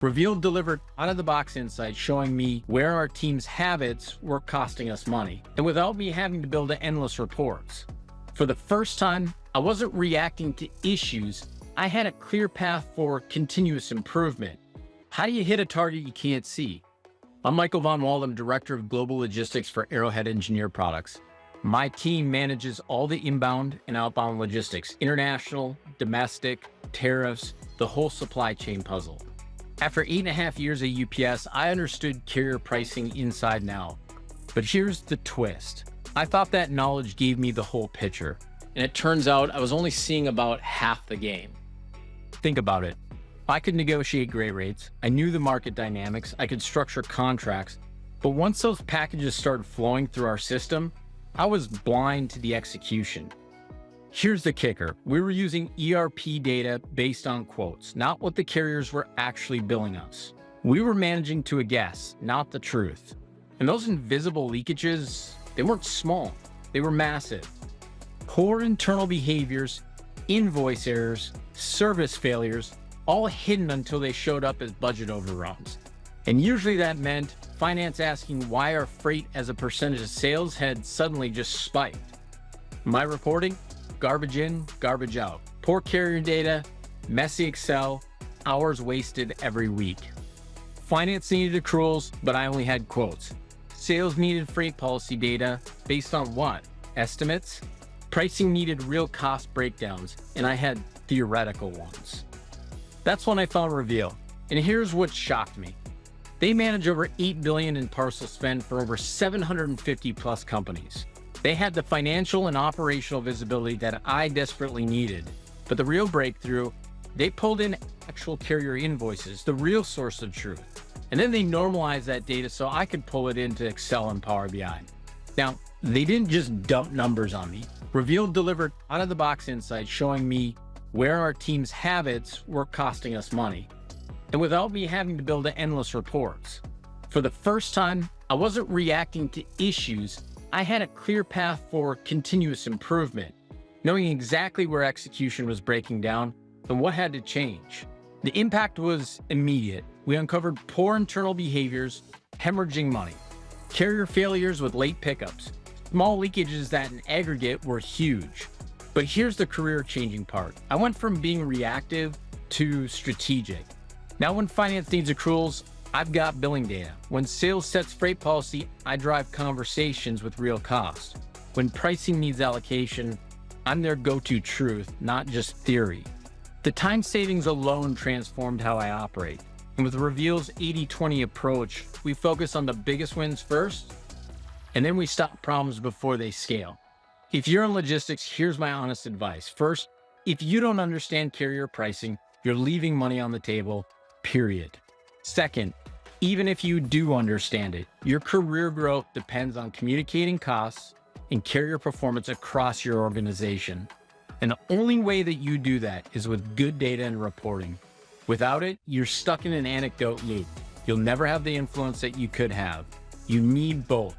Reveel delivered out-of-the-box insights showing me where our team's habits were costing us money, and without me having to build endless reports. For the first time, I wasn't reacting to issues. I had a clear path for continuous improvement. How do you hit a target you can't see? I'm Michael von Wald. I'm Director of Global Logistics for Arrowhead Engineered Products. My team manages all the inbound and outbound logistics, international, domestic, tariffs, the whole supply chain puzzle. After 8.5 years at UPS, I understood carrier pricing inside and out. But here's the twist. I thought that knowledge gave me the whole picture, and it turns out I was only seeing about half the game. Think about it. I could negotiate great rates, I knew the market dynamics, I could structure contracts, but once those packages started flowing through our system, I was blind to the execution. Here's the kicker. We were using ERP data based on quotes, not what the carriers were actually billing us. We were managing to a guess, not the truth. And those invisible leakages, they weren't small, they were massive. Poor internal behaviors, invoice errors, service failures, all hidden until they showed up as budget overruns. And usually that meant finance asking why our freight as a percentage of sales had suddenly just spiked. My reporting? Garbage in, garbage out. Poor carrier data, messy Excel, hours wasted every week. Finance needed accruals, but I only had quotes. Sales needed freight policy data based on what? Estimates? Pricing needed real cost breakdowns, and I had theoretical ones. That's when I found Reveel, and here's what shocked me. They manage over $8 billion in parcel spend for over 750 plus companies. They had the financial and operational visibility that I desperately needed. But the real breakthrough, they pulled in actual carrier invoices, the real source of truth. And then they normalized that data so I could pull it into Excel and Power BI. Now, they didn't just dump numbers on me. Reveel delivered out-of-the-box insights showing me where our team's habits were costing us money, and without me having to build endless reports. For the first time, I wasn't reacting to issues. I had a clear path for continuous improvement, knowing exactly where execution was breaking down and what had to change. The impact was immediate. We uncovered poor internal behaviors, hemorrhaging money, carrier failures with late pickups, small leakages that in aggregate were huge. But here's the career-changing part. I went from being reactive to strategic. Now when finance needs accruals, I've got billing data. When sales sets freight policy, I drive conversations with real costs. When pricing needs allocation, I'm their go-to truth, not just theory. The time savings alone transformed how I operate. And with Reveel's 80-20 approach, we focus on the biggest wins first, and then we stop problems before they scale. If you're in logistics, here's my honest advice. First, if you don't understand carrier pricing, you're leaving money on the table, period. Second, even if you do understand it, your career growth depends on communicating costs and carrier performance across your organization. And the only way that you do that is with good data and reporting. Without it, you're stuck in an anecdote loop. You'll never have the influence that you could have. You need both: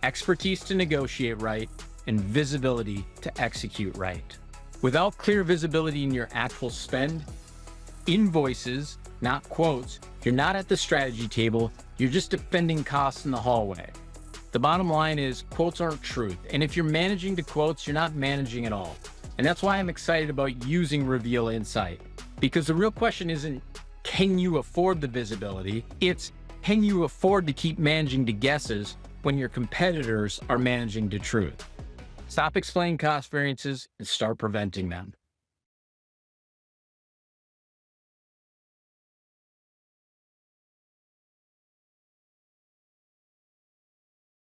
expertise to negotiate right and visibility to execute right. Without clear visibility in your actual spend, invoices, not quotes, you're not at the strategy table, you're just defending costs in the hallway. The bottom line is quotes aren't truth, and if you're managing to quotes, you're not managing at all. And that's why I'm excited about using Reveel Insight, because the real question isn't, can you afford the visibility? It's, can you afford to keep managing to guesses when your competitors are managing to truth? Stop explaining cost variances and start preventing them.